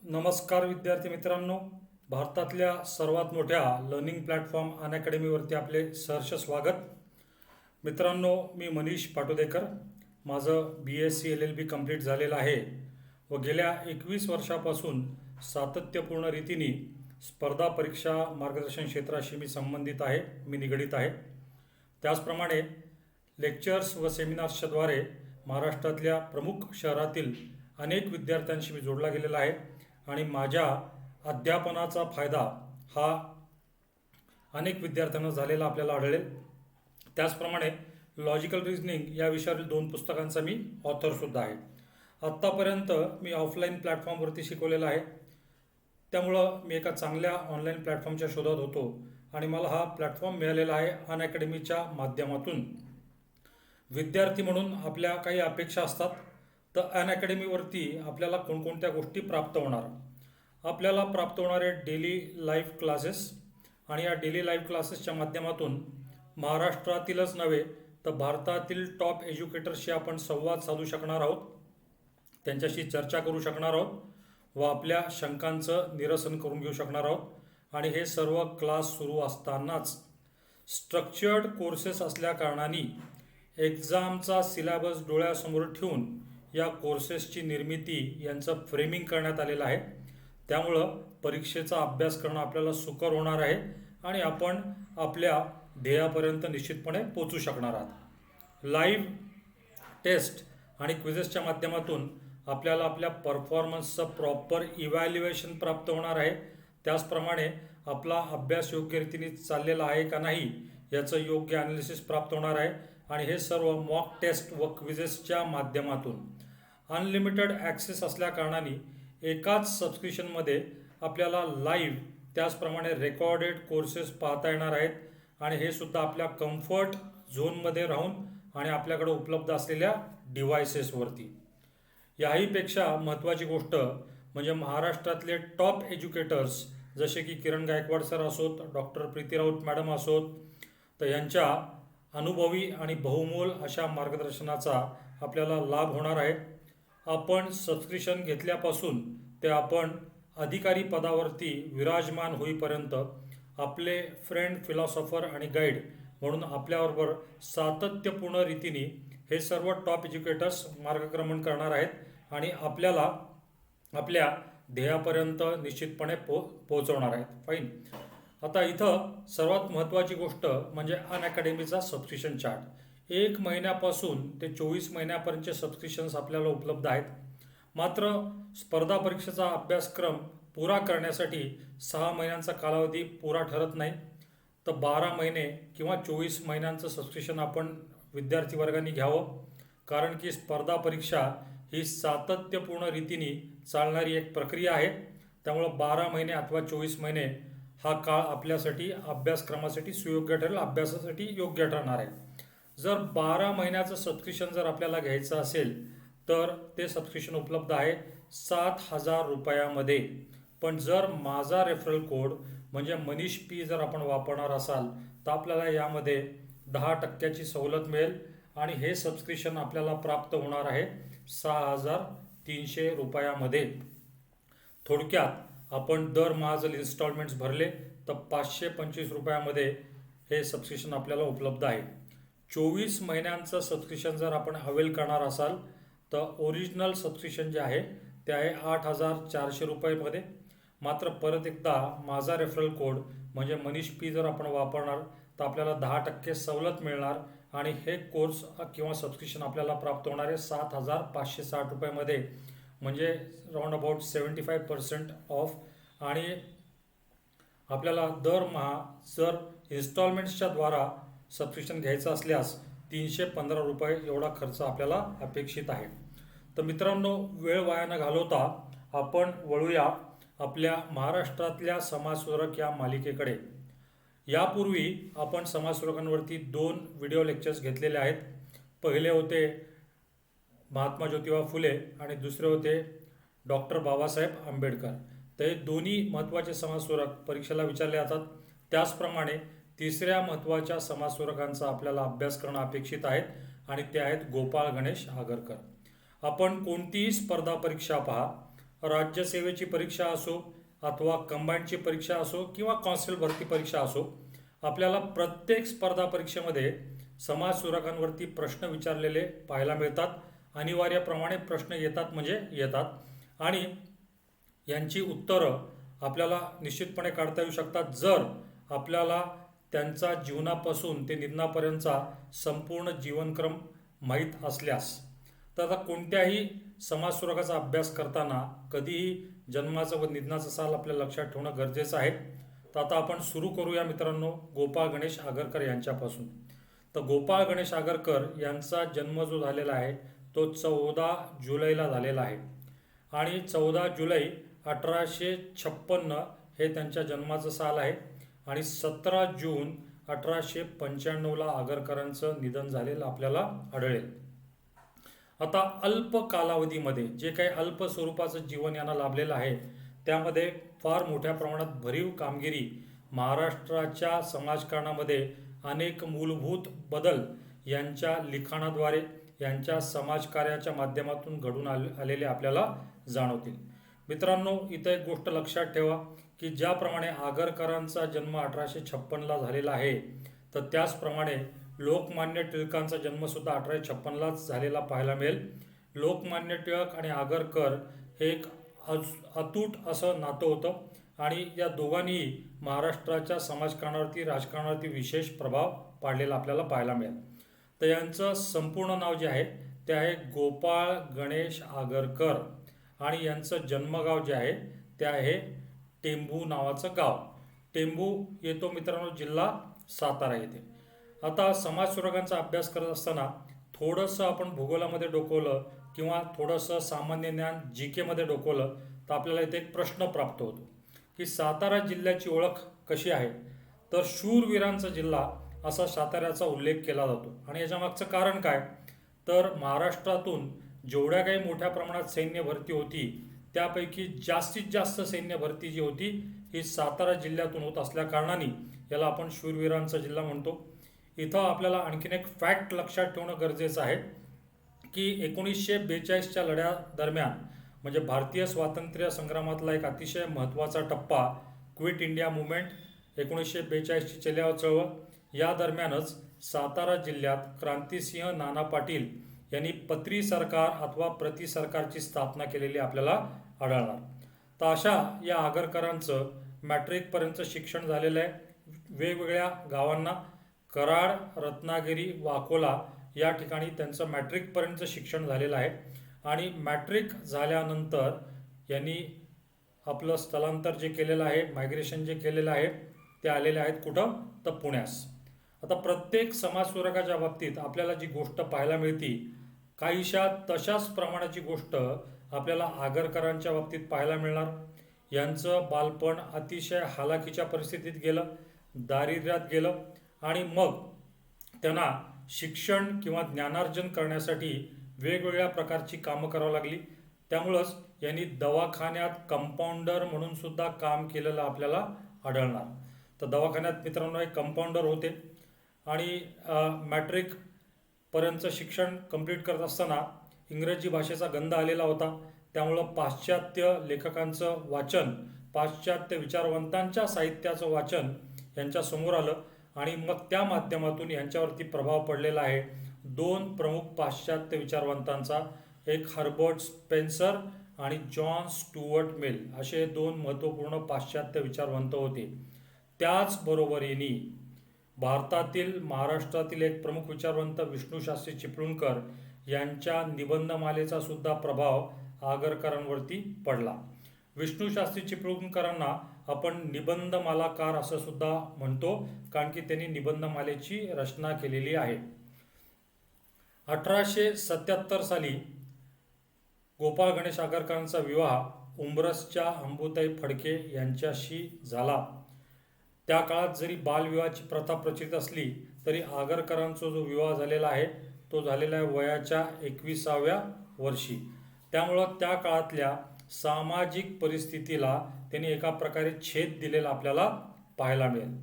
नमस्कार विद्यार्थी मित्रांनो, भारतातल्या सर्वात मोठ्या लर्निंग प्लॅटफॉर्म अनअकॅडमीवरती आपले सहर्ष स्वागत. मित्रांनो, मी मनीष पाटोदेकर. माझं BSc LLB कंप्लीट झालेलं आहे व गेल्या 21 वर्षापासून सातत्यपूर्ण रीतीने स्पर्धा परीक्षा मार्गदर्शन क्षेत्राशी मी संबंधित आहे, मी निगडित आहे. त्याचप्रमाणे लेक्चर्स व सेमिनार्सच्याद्वारे महाराष्ट्रातल्या प्रमुख शहरातील अनेक विद्यार्थ्यांशी मी जोडला गेलेला आहे आणि माझ्या अध्यापनाचा फायदा हा अनेक विद्यार्थ्यांना झालेला आपल्याला आढळेल. त्याचप्रमाणे लॉजिकल रिझनिंग या विषयावरील 2 पुस्तकांचा मी ऑथरसुद्धा आहे. आत्तापर्यंत मी ऑफलाईन प्लॅटफॉर्मवरती शिकवलेलं आहे, त्यामुळं मी एका चांगल्या ऑनलाईन प्लॅटफॉर्मच्या शोधात होतो आणि मला हा प्लॅटफॉर्म मिळालेला आहे अनअकॅडमीच्या माध्यमातून. विद्यार्थी म्हणून आपल्या काही अपेक्षा असतात, तर अनअकॅडमीवरती आपल्याला कोणकोणत्या गोष्टी प्राप्त होणार. आपल्याला प्राप्त होणारे डेली लाईव्ह क्लासेस आणि या डेली लाईव्ह क्लासेसच्या माध्यमातून महाराष्ट्रातीलच नव्हे तर भारतातील टॉप एज्युकेटर्सशी आपण संवाद साधू शकणार आहोत, त्यांच्याशी चर्चा करू शकणार आहोत व आपल्या शंकांचं निरसन करून घेऊ शकणार आहोत. आणि हे सर्व क्लास सुरू असतानाच स्ट्रक्चर्ड कोर्सेस असल्या कारणाने एक्झामचा सिलेबस डोळ्यासमोर ठेवून या कोर्सेसची निर्मिती यांचं फ्रेमिंग करण्यात आलेलं आहे. त्यामुळं परीक्षेचा अभ्यास करणं आपल्याला सुकर होणार आहे आणि आपण आपल्या ध्येयापर्यंत निश्चितपणे पोचू शकणार आहात. लाईव्ह टेस्ट आणि क्विजेसच्या माध्यमातून आपल्याला आपल्या परफॉर्मन्सचं प्रॉपर इव्हॅल्युएशन प्राप्त होणार आहे. त्याचप्रमाणे आपला अभ्यास योग्य रीतीने चाललेला आहे का नाही याचं योग्य ॲनालिसिस प्राप्त होणार आहे. आणि हे सर्व मॉक टेस्ट व क्विजेसच्या माध्यमातून अनलिमिटेड ॲक्सेस असल्या कारणाने एकाच सबस्क्रिप्शनमध्ये आपल्याला लाईव्ह त्याचप्रमाणे रेकॉर्डेड कोर्सेस पाहता येणार आहेत. आणि हे सुद्धा आपल्या कम्फर्ट झोनमध्ये राहून आणि आपल्याकडे उपलब्ध असलेल्या डिव्हायसेसवरती. याहीपेक्षा महत्त्वाची गोष्ट म्हणजे महाराष्ट्रातले टॉप एज्युकेटर्स जसे की किरण गायकवाड सर असोत, डॉक्टर प्रीती राऊत मॅडम असोत, तर यांच्या अनुभवी आणि बहुमोल अशा मार्गदर्शनाचा आपल्याला लाभ होणार आहे. आपण सबस्क्रिप्शन घेतल्यापासून ते आपण अधिकारी पदावरती विराजमान होईपर्यंत आपले फ्रेंड, फिलॉसॉफर आणि गाईड म्हणून आपल्याबरोबर सातत्यपूर्ण रीतीने हे सर्व टॉप एज्युकेटर्स मार्गक्रमण करणार आहेत आणि आपल्याला आपल्या ध्येयापर्यंत निश्चितपणे पोहोचवणार आहेत. फाईन. आता इथं सर्वात महत्त्वाची गोष्ट म्हणजे अनअकॅडमीचा सबस्क्रिप्शन चार्ट. 1 महिन्यापासून ते 24 महिन्यापर्यंतचे सबस्क्रिप्शन्स आपल्याला उपलब्ध आहेत. मात्र स्पर्धा परीक्षेचा अभ्यासक्रम पुरा करण्यासाठी 6 महिन्यांचा कालावधी पुरा ठरत नाही, तर 12 महिने किंवा 24 महिन्यांचं सबस्क्रिप्शन आपण विद्यार्थी वर्गाने घ्यावं. कारण की स्पर्धा परीक्षा ही सातत्यपूर्ण रीतीने चालणारी एक प्रक्रिया आहे. त्यामुळं 12 महिने अथवा 24 महिने हा काळ आपल्यासाठी अभ्यासक्रमासाठी सुयोग्य ठरेल, अभ्यासासाठी योग्य ठरणार आहे. जर 12 महिन्याचं सबस्क्रिप्शन जर आपल्याला घ्यायचं असेल तर ते सबस्क्रिप्शन उपलब्ध आहे 7,000 रुपयामध्ये. पण जर माझा रेफरल कोड म्हणजे मनीष पी जर आपण वापरणार असाल तर आपल्याला यामध्ये 10% सवलत मिळेल आणि हे सबस्क्रिप्शन आपल्याला प्राप्त होणार आहे 6,300 रुपयामध्ये. थोडक्यात आपण दरमहा जर इन्स्टॉलमेंट्स भरले तर 525 रुपयामध्ये हे सबस्क्रिप्शन आपल्याला उपलब्ध आहे. 24 महिन्यांचं सबस्क्रिप्शन जर आपण अवेल करणार असाल तर ओरिजिनल सबस्क्रिप्शन जे आहे ते आहे 8,400 रुपयामध्ये. मात्र परत एकदा माझा रेफरल कोड म्हणजे मनीष पी जर आपण वापरणार तर आपल्याला 10% सवलत मिळणार आणि हे कोर्स किंवा सबस्क्रिप्शन आपल्याला प्राप्त होणार आहे 7,560 रुपयामध्ये, म्हणजे राऊंड अबाउट 75% ऑफ. आणि आपल्याला दरमहा जर इन्स्टॉलमेंट्सच्या द्वारा सबस्क्रिप्शन घ्यायचं असल्यास 315 रुपये एवढा खर्च आपल्याला अपेक्षित आहे. तर मित्रांनो, वेळ वाया न घालवता आपण वळूया आपल्या महाराष्ट्रातल्या समाजसुधारक या मालिकेकडे. यापूर्वी आपण समाजसुधारकांवरती 2 व्हिडिओ लेक्चर्स घेतलेले आहेत. पहिले होते महात्मा ज्योतिबा फुले आणि दुसरे होते डॉक्टर बाबासाहेब आंबेडकर. तर हे दोन्ही महत्त्वाचे समाजसुधारक परीक्षेला विचारले जातात. त्याचप्रमाणे तिसऱ्या महत्त्वाच्या समाजसुधारकांचा आपल्याला अभ्यास करणं अपेक्षित आहे आणि ते आहेत गोपाळ गणेश आगरकर. आपण कोणतीही स्पर्धा परीक्षा पहा, राज्यसेवेची परीक्षा असो अथवा कंबाईंडची परीक्षा असो किंवा कॉन्स्टेबल भरती परीक्षा असो, आपल्याला प्रत्येक स्पर्धा परीक्षेमध्ये समाज सुधारकांवरती प्रश्न विचारलेले पाहायला मिळतात. अनिवार्यप्रमाणे प्रश्न येतात म्हणजे येतात आणि यांची उत्तरं आपल्याला निश्चितपणे काढता येऊ शकतात जर आपल्याला त्यांचा जीवनापासून ते निधनापर्यंतचा संपूर्ण जीवनक्रम माहीत असल्यास. तर आता कोणत्याही समाजसुधारकाचा अभ्यास करताना कधीही जन्माचं व निधनाचं साल आपल्याला लक्षात ठेवणं गरजेचं आहे. तर आता आपण सुरू करूया मित्रांनो गोपाळ गणेश आगरकर यांच्यापासून. तर गोपाळ गणेश आगरकर यांचा जन्म जो झालेला आहे तो 14 जुलैला झालेला आहे आणि 14 जुलै 1856 हे त्यांच्या जन्माचं साल आहे आणि 17 जून 1895ला आगरकरांचं निधन झालेलं आपल्याला आढळेल. आता अल्प कालावधीमध्ये जे काही अल्प स्वरूपाचं जीवन यांना लाभलेलं आहे त्यामध्ये फार मोठ्या प्रमाणात भरीव कामगिरी महाराष्ट्राच्या समाजकारणामध्ये अनेक मूलभूत बदल यांच्या लिखाणाद्वारे यांच्या समाजकार्याच्या माध्यमातून घडून आलेले आपल्याला जाणवतील. मित्रांनो, इथं एक गोष्ट लक्षात ठेवा की ज्याप्रमाणे आगरकरांचा जन्म 1856ला झालेला आहे तर त्याचप्रमाणे लोकमान्य टिळकांचा जन्मसुद्धा 1856लाच झालेला पाहायला मिळेल. लोकमान्य टिळक आणि आगरकर हे एक अतूट असं नातं होतं आणि या दोघांनीही महाराष्ट्राच्या समाजकारणावरती राजकारणावरती विशेष प्रभाव पाडलेला आपल्याला पाहायला मिळेल. तर यांचं संपूर्ण नाव जे आहे ते आहे गोपाळ गणेश आगरकर आणि यांचं जन्मगाव जे आहे ते आहे टेंभू नावाचं गाव. टेंभू येतो मित्रांनो जिल्हा सातारा येथे. आता समाजसुधारकांचा अभ्यास करत असताना थोडंसं आपण भूगोलामध्ये डोकवलं किंवा थोडंसं सामान्य ज्ञान GK मध्ये डोकवलं तर आपल्याला इथे एक प्रश्न प्राप्त होतो की सातारा जिल्ह्याची ओळख कशी आहे. तर शूरवीरांचा जिल्हा असा साताऱ्याचा उल्लेख केला जातो आणि याच्या मागचं कारण काय तर महाराष्ट्रातून जेवढ्या काही मोठ्या प्रमाणात सैन्य भरती होती त्यापैकी जास्तीत जास्त सैन्य भरती जी होती ही सातारा जिल्ह्यातून होत असल्या कारणाने याला आपण शूरवीरांचा जिल्हा म्हणतो. इथं आपल्याला आणखीन एक फॅक्ट लक्षात ठेवणं गरजेचं आहे की 1942च्या लढ्या दरम्यान म्हणजे भारतीय स्वातंत्र्य संग्रामातला एक अतिशय महत्त्वाचा टप्पा क्विट इंडिया मुवमेंट 1942ची चल्याव चळवळ या दरम्यानच सातारा जिल्ह्यात क्रांतिसिंह नाना पाटील यांनी पत्री सरकार अथवा प्रति सरकारची स्थापना केलेली आपल्याला आढळणार. तर अशा या आगरकरांचं मॅट्रिकपर्यंत शिक्षण झालेलं आहे. वेगवेगळ्या गावांना कराड, रत्नागिरी, वाकोला या ठिकाणी त्यांचं मॅट्रिकपर्यंत शिक्षण झालेलं आहे आणि मॅट्रिक झाल्यानंतर यांनी आपलं स्थलांतर जे केलेलं आहे मायग्रेशन जे केलेलं आहे ते आलेले आहेत कुठं तर पुण्यास. आता प्रत्येक समाजसुधारकाच्या बाबतीत आपल्याला जी गोष्ट पाहायला मिळते काहीशा तशाच प्रमाणाची गोष्ट आपल्याला आगरकरांच्या बाबतीत पाहायला मिळणार. यांचं बालपण अतिशय हालाकीच्या परिस्थितीत गेलं, दारिद्र्यात गेलं आणि मग त्यांना शिक्षण किंवा ज्ञानार्जन करण्यासाठी वेगवेगळ्या प्रकारची कामं करावी लागली. त्यामुळंच यांनी दवाखान्यात कंपाऊंडर म्हणून सुद्धा काम केलेलं आपल्याला आढळणार. तर दवाखान्यात मित्रांनो एक कंपाऊंडर होते आणि मॅट्रिकपर्यंतचं शिक्षण कंप्लीट करत असताना इंग्रजी भाषेचा गंध आलेला होता. त्यामुळं पाश्चात्य लेखकांचं वाचन, पाश्चात्य विचारवंतांच्या साहित्याचं वाचन यांच्यासमोर आलं आणि मग त्या माध्यमातून यांच्यावरती प्रभाव पडलेला आहे 2 प्रमुख पाश्चात्य विचारवंतांचा. एक हर्बर्ट स्पेन्सर आणि जॉन स्टुअर्ट मिल असे 2 महत्त्वपूर्ण पाश्चात्य विचारवंत होते. त्याचबरोबरीने भारतातील महाराष्ट्रातील एक प्रमुख विचारवंत विष्णूशास्त्री चिपळूणकर यांच्या निबंधमालेचा सुद्धा प्रभाव आगरकरांवरती पडला. विष्णूशास्त्री चिपळूणकरांना आपण निबंधमालाकार असं सुद्धा म्हणतो कारण की त्यांनी निबंधमालेची रचना केलेली आहे. 1877 साली गोपाळ गणेश आगरकरांचा विवाह उंब्रसच्या अंबुताई फडके यांच्याशी झाला. त्या काळात जरी बालविवाहाची प्रथा प्रचलित असली तरी आगरकरांचा जो विवाह झालेला आहे तो झालेला आहे वयाच्या 21व्या वर्षी. त्यामुळं त्या काळातल्या सामाजिक परिस्थितीला त्यांनी एका प्रकारे छेद दिलेला आपल्याला पाहायला मिळेल.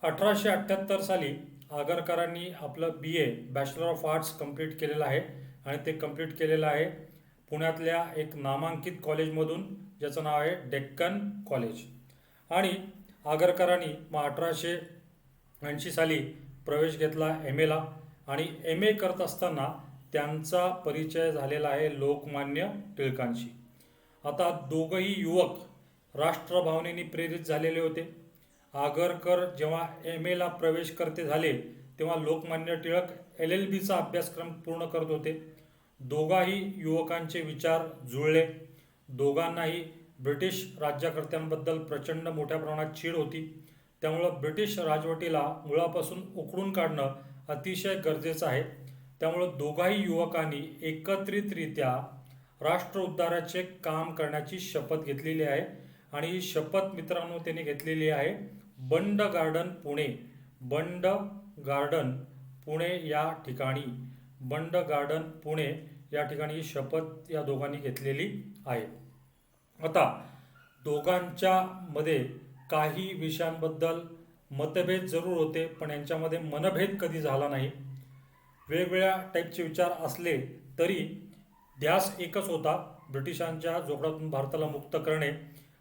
1878 साली आगरकरांनी आपलं BA bachelor of arts complete केलेलं आहे आणि ते कंप्लीट केलेलं आहे पुण्यातल्या एक नामांकित कॉलेजमधून, ज्याचं नाव आहे डेक्कन कॉलेज. आणि आगरकरांनी मग 1880 साली प्रवेश घेतला MAला. आणि MA करत असताना त्यांचा परिचय झालेला आहे लोकमान्य टिळकांशी. आता दोघंही युवक राष्ट्रभावनेने प्रेरित झालेले होते. आगरकर जेव्हा MAला प्रवेश करते झाले तेव्हा लोकमान्य टिळक LLBचा अभ्यासक्रम पूर्ण करत होते. दोघाही युवकांचे विचार जुळले. दोघांनाही ब्रिटिश राज्यकर्त्यांबद्दल प्रचंड मोठ्या प्रमाणात चीड होती. त्यामुळं ब्रिटिश राजवटीला मुळापासून उखडून काढणं अतिशय गरजेचं आहे. त्यामुळं दोघाही युवकांनी एकत्रितरित्या राष्ट्र उद्धाराचे काम करण्याची शपथ घेतलेली आहे. आणि ही शपथ मित्रांनो त्यांनी घेतलेली आहे बंड गार्डन पुणे. बंड गार्डन पुणे या ठिकाणी, बंड गार्डन पुणे या ठिकाणी ही शपथ या दोघांनी घेतलेली आहे. आता दोघांच्या मध्ये काही विषयांबद्दल मतभेद जरूर होते, पण यांच्यामध्ये मनभेद कधी झाला नाही. वेगवेगळ्या टाईपचे विचार असले तरी ध्यास एकच होता, ब्रिटिशांच्या जोखडातून भारताला मुक्त करणे.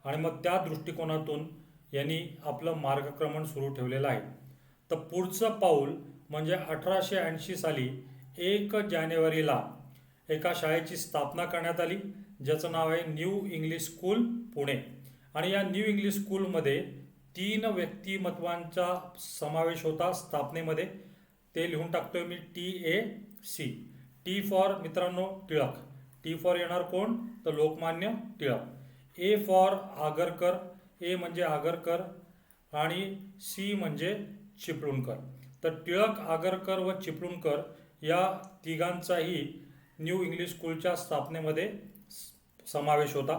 आणि मग त्या दृष्टिकोनातून यांनी आपलं मार्गक्रमण सुरू ठेवलेलं आहे. तर पुढचं पाऊल म्हणजे 1880 साली 1 जानेवारीला एका शाळेची स्थापना करण्यात आली, ज्याचं नाव आहे न्यू इंग्लिश स्कूल पुणे. आणि या न्यू इंग्लिश स्कूलमध्ये 3 व्यक्तिमत्वांचा समावेश होता स्थापनेमध्ये. ते लिहून टाकतोय मी TAC. टी फॉर मित्रांनो टिळक. टी फॉर येणार कोण, तर Lokmanya Tilak. A for Agarkar. A म्हणजे आगरकर आणि C म्हणजे चिपळूणकर. तर टिळक, आगरकर व चिपळूणकर या तिघांचाही न्यू इंग्लिश स्कूलच्या स्थापनेमध्ये समावेश होता.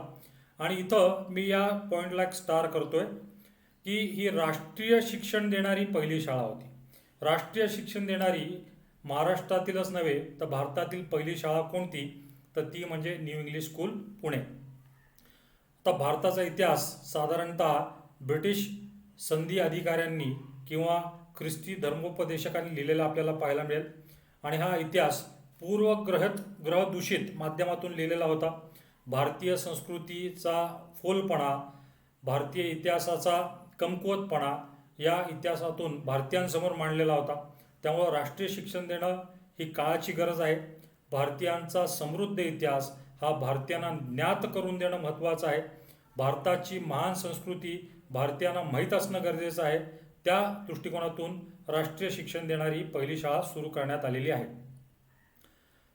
आणि इथं मी या पॉईंटला एक स्टार करतोय की ही राष्ट्रीय शिक्षण देणारी पहिली शाळा होती. राष्ट्रीय शिक्षण देणारी महाराष्ट्रातीलच नव्हे तर भारतातील पहिली शाळा कोणती, तर ती म्हणजे न्यू इंग्लिश स्कूल पुणे. आता भारताचा इतिहास साधारणतः ब्रिटिश संधी अधिकाऱ्यांनी किंवा ख्रिस्ती धर्मोपदेशकांनी लिहिलेला आपल्याला पाहायला मिळेल. आणि हा इतिहास ग्रहदूषित माध्यमातून लिहिलेला होता. भारतीय संस्कृतीचा फोलपणा, भारतीय इतिहासाचा कमकुवतपणा या इतिहासातून भारतीयांसमोर मांडलेला होता. त्यामुळं राष्ट्रीय शिक्षण देणं ही काळाची गरज आहे. भारतीयांचा समृद्ध इतिहास हा भारतीयांना ज्ञात करून देणं महत्त्वाचं आहे. भारताची महान संस्कृती भारतीयांना माहीत असणं गरजेचं आहे. त्या दृष्टिकोनातून राष्ट्रीय शिक्षण देणारी पहिली शाळा सुरू करण्यात आलेली आहे.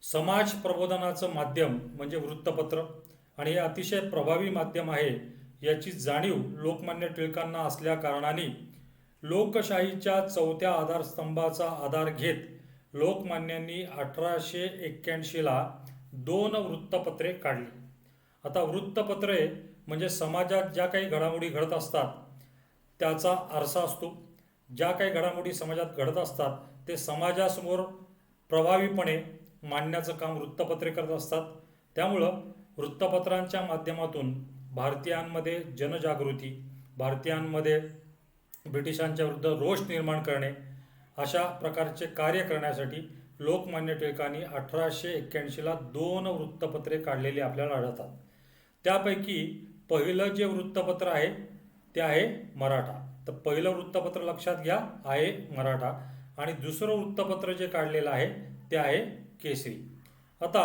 समाज प्रबोधनाचं माध्यम म्हणजे वृत्तपत्र, आणि हे अतिशय प्रभावी माध्यम आहे याची जाणीव लोकमान्य टिळकांना असल्या कारणाने लोकशाहीच्या 4थ्या आधारस्तंभाचा आधार घेत लोकमान्यांनी 1881ला 2 वृत्तपत्रे काढली. आता वृत्तपत्रे म्हणजे समाजात ज्या काही घडामोडी घडत असतात त्याचा आरसा असतो. ज्या काही घडामोडी समाजात घडत असतात ते समाजासमोर प्रभावीपणे मांडण्याचं काम वृत्तपत्रे करत असतात. त्यामुळं वृत्तपत्रांच्या माध्यमातून भारतीयांमध्ये जनजागृती, भारतीयांमध्ये ब्रिटिशांच्या विरुद्ध रोष निर्माण करणे अशा प्रकारचे कार्य करण्यासाठी लोकमान्य टिळकांनी 1881ला 2 वृत्तपत्रे काढलेली आपल्याला आढळतात. त्यापैकी पहिलं जे वृत्तपत्र आहे ते आहे मराठा. तर पहिलं वृत्तपत्र लक्षात घ्या आहे मराठा. आणि दुसरं वृत्तपत्र जे काढलेलं आहे ते आहे केसरी. आता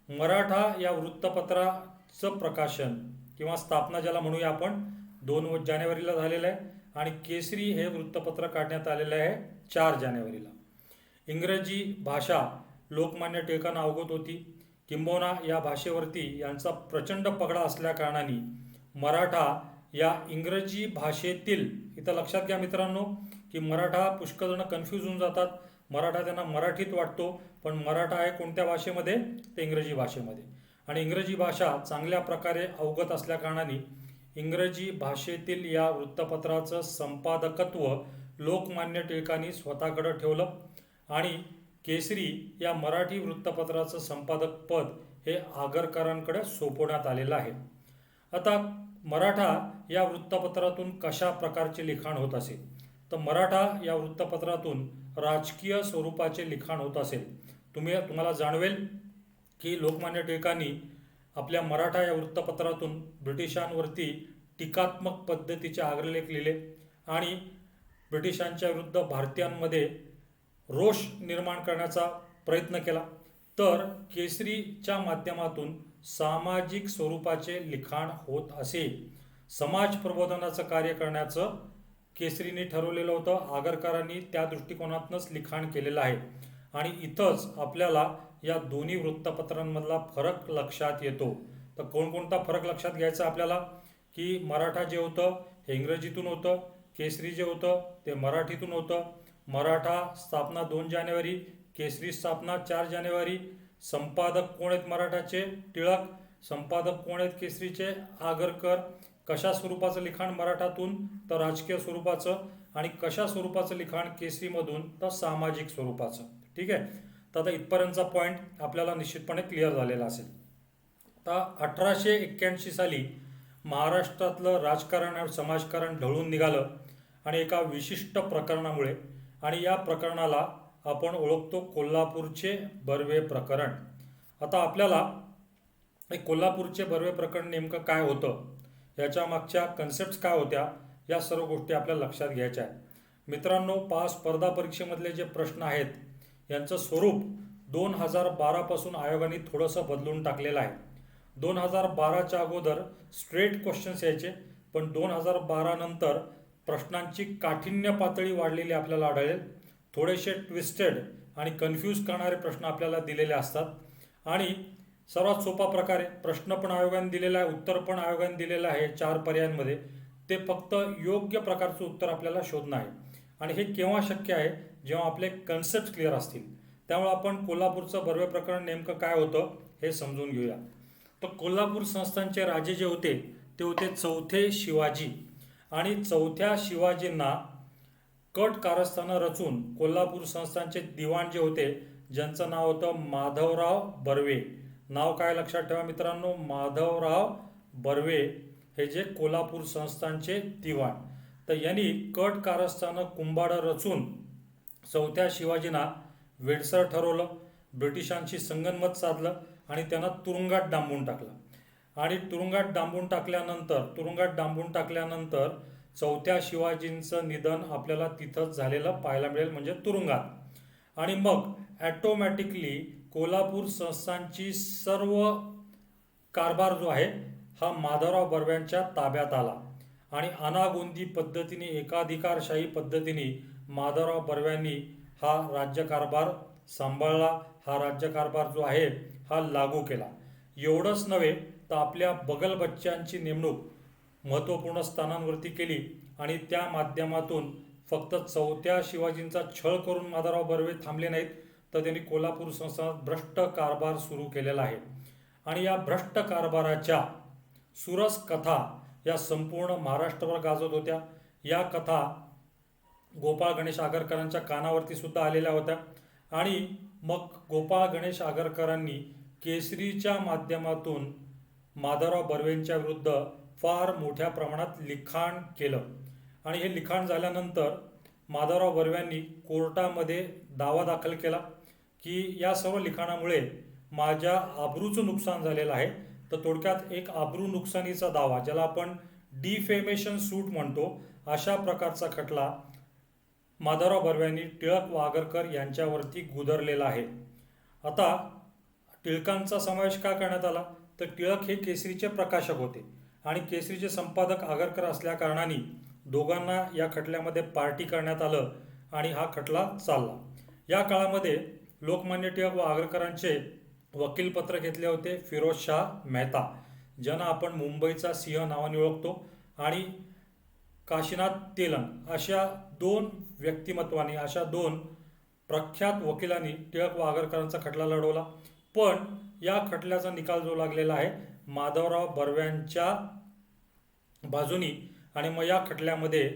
मराठा या वृत्तपत्राचं प्रकाशन किंवा स्थापना ज्याला म्हणूया आपण 2 जानेवारीला झालेलं आहे. आणि केसरी हे वृत्तपत्र काढण्यात आलेलं आहे 4 जानेवारीला. इंग्रजी भाषा लोकमान्य टिळकांना अवगत होती, किंबहुना या भाषेवरती यांचा प्रचंड पगडा असल्या कारणाने मराठा या इंग्रजी भाषेतील, इथं लक्षात घ्या मित्रांनो की मराठा पुष्कळ जण कन्फ्यूज होऊन जातात. मराठा त्यांना मराठीत वाटतो, पण मराठा आहे कोणत्या भाषेमध्ये, ते इंग्रजी भाषेमध्ये. आणि इंग्रजी भाषा चांगल्या प्रकारे अवगत असल्या कारणाने इंग्रजी भाषेतील या वृत्तपत्राचं संपादकत्व लोकमान्य टिळकांनी स्वतःकडे ठेवलं. आणि केसरी या मराठी वृत्तपत्राचं संपादक पद हे आगरकरांकडे सोपवण्यात आलेलं आहे. आता मराठा या वृत्तपत्रातून कशा प्रकारचे लिखाण होत असेल, तर मराठा या वृत्तपत्रातून राजकीय स्वरूपाचे लिखाण होत असेल. तुम्हाला जाणवेल की लोकमान्य टिळकांनी आपल्या मराठा या वृत्तपत्रातून ब्रिटिशांवरती टीकात्मक पद्धतीचे अग्रलेख लिहिले आणि ब्रिटिशांच्या विरुद्ध भारतीयांमध्ये रोष निर्माण करण्याचा प्रयत्न केला. तर केसरीच्या माध्यमातून सामाजिक स्वरूपाचे लिखाण होत असे. समाज प्रबोधनाचं कार्य करण्याचं केसरीने ठरवलेलं होतं. आगरकरांनी त्या दृष्टिकोनातूनच लिखाण केलेलं आहे. आणि इथंच आपल्याला या दोन्ही वृत्तपत्रांमधला फरक लक्षात येतो. तर कोणकोणता फरक लक्षात घ्यायचा आपल्याला, की मराठा जे होतं हे इंग्रजीतून होतं, केसरी जे होतं ते मराठीतून होतं. मराठा स्थापना 2 जानेवारी, केसरी स्थापना 4 जानेवारी. संपादक कोण आहेत मराठाचे? टिळक. संपादक कोण आहेत केसरीचे? आगरकर. कशा स्वरूपाचं लिखाण मराठातून? तर राजकीय स्वरूपाचं. आणि कशा स्वरूपाचं लिखाण केसरीमधून? तर सामाजिक स्वरूपाचं. ठीक आहे. तर आता इथपर्यंतचा पॉईंट आपल्याला निश्चितपणे क्लिअर झालेला असेल. तर 1881 साली महाराष्ट्रातलं राजकारण आणि समाजकारण ढळून निघालं आणि एका विशिष्ट प्रकरणामुळे, आणि या प्रकरणाला आपण ओळखतो कोल्हापूरचे बर्वे प्रकरण. आता आपल्याला कोल्हापूरचे बर्वे प्रकरण नेमकं काय होतं, याच्या मागच्या कन्सेप्ट काय होत्या, या सर्व गोष्टी आपल्याला लक्षात घ्यायच्या आहेत. मित्रांनो, स्पर्धा परीक्षेमधले जे प्रश्न आहेत यांचं स्वरूप 2012 पासून आयोगाने थोडंसं बदलून टाकलेलं आहे. 2012च्या अगोदर स्ट्रेट क्वेश्चन्स यायचे, पण 2012 नंतर प्रश्नांची काठिण्य पातळी वाढलेली आपल्याला आढळेल. थोडेसे ट्विस्टेड आणि कन्फ्यूज करणारे प्रश्न आपल्याला दिलेले असतात आणि सर्वात सोपा प्रकारे प्रश्न पण आयोगाने दिलेला आहे, उत्तर पण आयोगाने दिलेलं आहे 4 पर्यायांमध्ये. ते फक्त योग्य प्रकारचं उत्तर आपल्याला शोधणं आहे. आणि हे केव्हा शक्य आहे? जेव्हा आपले कन्सेप्ट क्लिअर असतील. त्यामुळे आपण कोल्हापूरचं बर्वे प्रकरण नेमकं काय होतं हे समजून घेऊया. तर कोल्हापूर संस्थानचे राजे जे होते ते होते चौथे शिवाजी. आणि चौथ्या शिवाजींना कट कारस्थानं रचून कोल्हापूर संस्थानचे दिवाण जे होते, ज्यांचं नाव होतं माधवराव बर्वे. नाव काय लक्षात ठेवा मित्रांनो? माधवराव बर्वे हे जे कोल्हापूर संस्थानचे दिवाण. तर यांनी कट कारस्थानं कुंभाडं रचून चौथ्या शिवाजींना वेडसर ठरवलं, ब्रिटिशांशी संगनमत साधलं आणि त्यांना तुरुंगात डांबून टाकलं. आणि तुरुंगात डांबून टाकल्यानंतर चौथ्या शिवाजींचं निधन आपल्याला तिथंच झालेलं पाहायला मिळेल, म्हणजे तुरुंगात. आणि मग ॲटोमॅटिकली कोल्हापूर संस्थानची सर्व कारभार जो आहे हा माधवराव बर्व्यांच्या ताब्यात आला. आणि अनागोंदी पद्धतीने, एकाधिकारशाही पद्धतीने माधवराव बर्व्यांनी हा राज्यकारभार सांभाळला. हा राज्यकारभार जो आहे हा लागू केला. एवढंच नव्हे तर आपल्या बगलबच्च्यांची नेमणूक महत्त्वपूर्ण स्थानांवरती केली आणि त्या माध्यमातून फक्त चौथ्या शिवाजींचा छळ करून माधवराव बर्वे थांबले नाहीत, तर त्यांनी कोल्हापूर संस्थानात भ्रष्ट कारभार सुरू केलेला आहे. आणि या भ्रष्ट कारभाराच्या सुरस कथा या संपूर्ण महाराष्ट्रभर गाजत होत्या. या कथा गोपाळ गणेश आगरकरांच्या कानावरती सुद्धा आलेल्या होत्या. आणि मग गोपाळ गणेश आगरकरांनी केसरीच्या माध्यमातून माधवराव बर्वेंच्या विरुद्ध फार मोठ्या प्रमाणात लिखाण केलं. आणि हे लिखाण झाल्यानंतर माधवराव बर्व्यांनी कोर्टामध्ये दावा दाखल केला की या सर्व लिखाणामुळे माझ्या आबरूचं नुकसान झालेलं आहे. तर थोडक्यात एक आबरू नुकसानीचा दावा, ज्याला आपण डिफेमेशन सूट म्हणतो, अशा प्रकारचा खटला माधवराव बर्व्यांनी टिळक व आगरकर यांच्यावरती गुदरलेला आहे. आता टिळकांचा समावेश का करण्यात आला? तर टिळक हे केसरीचे प्रकाशक होते आणि केसरीचे संपादक आगरकर असल्या कारणाने दोघांना या खटल्यामध्ये पार्टी करण्यात आलं आणि हा खटला चालला. या काळामध्ये लोकमान्य टिळक व आगरकरांचे वकीलपत्र घेतले होते फिरोजशाह मेहता, ज्यांना आपण मुंबईचा सिंह नावाने ओळखतो, आणि काशीनाथ तेलन, अशा 2 व्यक्तिमत्वांनी, अशा 2 प्रख्यात वकिलांनी टिळक व आगरकरांचा खटला लढवला. पण या खटल्याचा निकाल जो लागलेला आहे माधवराव बर्व्यांच्या बाजूनी. आणि मग या खटल्यामध्ये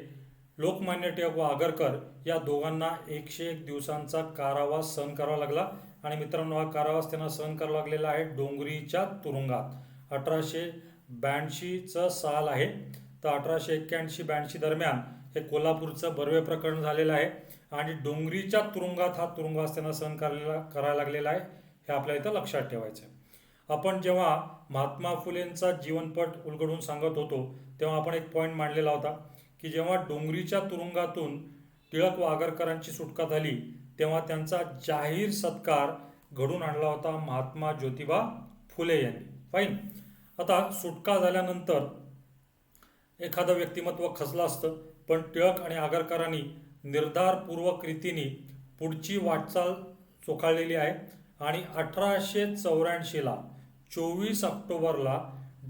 लोकमान्य टिळक व आगरकर या दोघांना 101 दिवसांचा कारावास सहन करावा लागला. आणि मित्रांनो, हा कारावास त्यांना सहन करावा लागलेला आहे डोंगरीच्या तुरुंगात. 1882चं साल आहे. तर 1881-82 दरम्यान हे कोल्हापूरचं बर्वे प्रकरण झालेलं आहे आणि डोंगरीच्या तुरुंगात हा तुरुंगवास त्यांना सहन करायला लागलेला आहे. हे आपल्याला इथं लक्षात ठेवायचं आहे. आपण जेव्हा महात्मा फुलेंचा जीवनपट उलगडून सांगत होतो तेव्हा आपण एक पॉईंट मांडलेला होता की जेव्हा डोंगरीच्या तुरुंगातून टिळक व आगरकरांची सुटका झाली तेव्हा त्यांचा जाहीर सत्कार घडून आणला होता महात्मा ज्योतिबा फुले यांनी. फाईन. आता सुटका झाल्यानंतर एखादं व्यक्तिमत्व खचलं असतं, पण टिळक आणि आगरकरांनी निर्धारपूर्वक रीतीने पुढची वाटचाल चोखाळलेली आहे आणि 1884ला 24 ऑक्टोबरला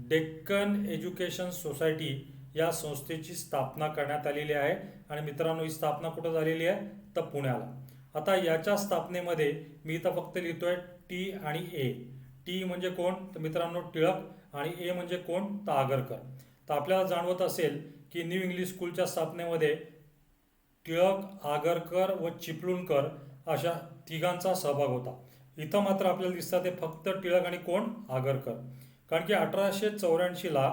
डेक्कन एज्युकेशन सोसायटी या संस्थेची स्थापना करण्यात आलेली आहे. आणि मित्रांनो, ही स्थापना कुठं झालेली आहे? तर पुण्याला. आता याच्या स्थापनेमध्ये मी इथं फक्त लिहितोय टी आणि ए. टी म्हणजे कोण? तर मित्रांनो टिळक. आणि ए म्हणजे कोण? तर आगरकर. तर आपल्याला जाणवत असेल की न्यू इंग्लिश स्कूलच्या स्थापनेमध्ये टिळक, आगरकर व चिपळूणकर अशा तिघांचा सहभाग होता. इथं मात्र आपल्याला दिसतं ते फक्त टिळक आणि कोण? आगरकर. कारण की 1884ला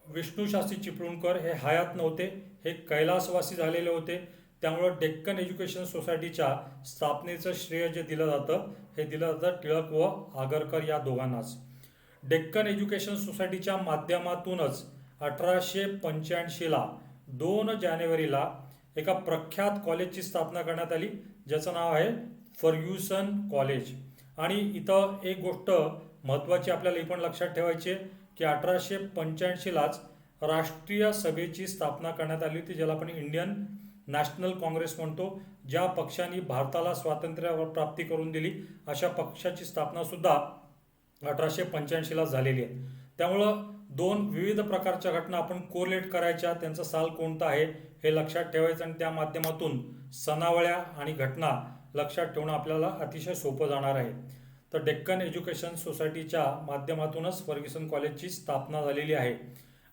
विष्णूशास्त्री चिपळूणकर हे हयात नव्हते, हे कैलासवासी झालेले होते. त्यामुळं डेक्कन एज्युकेशन सोसायटीच्या स्थापनेचं श्रेय जे दिलं जातं हे दिलं जातं टिळक व आगरकर या दोघांनाच. डेक्कन एज्युकेशन सोसायटीच्या माध्यमातूनच 1885ला 2 जानेवारीला एका प्रख्यात कॉलेजची स्थापना करण्यात आली ज्याचं नाव आहे फर्ग्युसन कॉलेज. आणि इथं एक गोष्ट महत्त्वाची आपल्याला ही पण लक्षात ठेवायची आहे की 1885लाच राष्ट्रीय सभेची स्थापना करण्यात आली होती, ज्याला आपण इंडियन नॅशनल काँग्रेस म्हणतो. ज्या पक्षाने भारताला स्वातंत्र्य प्राप्ती करून दिली अशा पक्षाची स्थापना सुद्धा 1885ला झालेली आहे. त्यामुळं 2 विविध प्रकारच्या घटना आपण कोरिलेट करायच्या, त्यांचा साल कोणता आहे हे लक्षात ठेवायचं आणि त्या माध्यमातून सणावळ्या आणि घटना लक्षात ठेवणं आपल्याला अतिशय सोपं जाणार आहे. तर डेक्कन एज्युकेशन सोसायटीच्या माध्यमातूनच फर्ग्युसन कॉलेजची स्थापना झालेली आहे.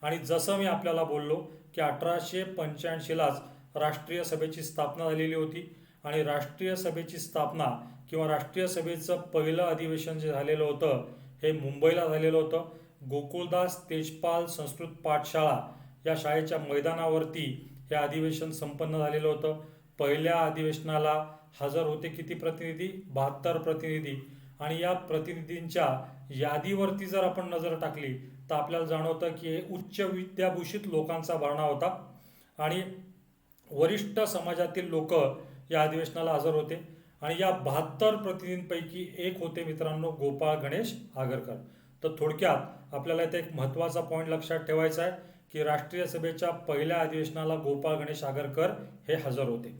आणि जसं मी आपल्याला बोललो की 1885लाच राष्ट्रीय सभेची स्थापना झालेली होती. आणि राष्ट्रीय सभेची स्थापना किंवा राष्ट्रीय सभेचं पहिलं अधिवेशन जे झालेलं होतं हे मुंबईला झालेलं होतं. गोकुळदास तेजपाल संस्कृत पाठशाळा या शाळेच्या मैदानावरती हे अधिवेशन संपन्न झालेलं होतं. पहिल्या अधिवेशनाला हजर होते किती प्रतिनिधी? 72 प्रतिनिधी. आणि या प्रतिनिधींच्या यादीवरती जर आपण नजर टाकली तर आपल्याला जाणवतं की हे उच्च विद्याभूषित लोकांचा भरणा होता आणि वरिष्ठ समाजातील लोक या अधिवेशनाला हजर होते. आणि या 72 प्रतिनिधींपैकी एक होते मित्रांनो गोपाळ गणेश आगरकर. तर थोडक्यात आपल्याला इथे एक महत्त्वाचा पॉईंट लक्षात ठेवायचा आहे की राष्ट्रीय सभेच्या पहिल्या अधिवेशनाला गोपाळ गणेश आगरकर हे हजर होते.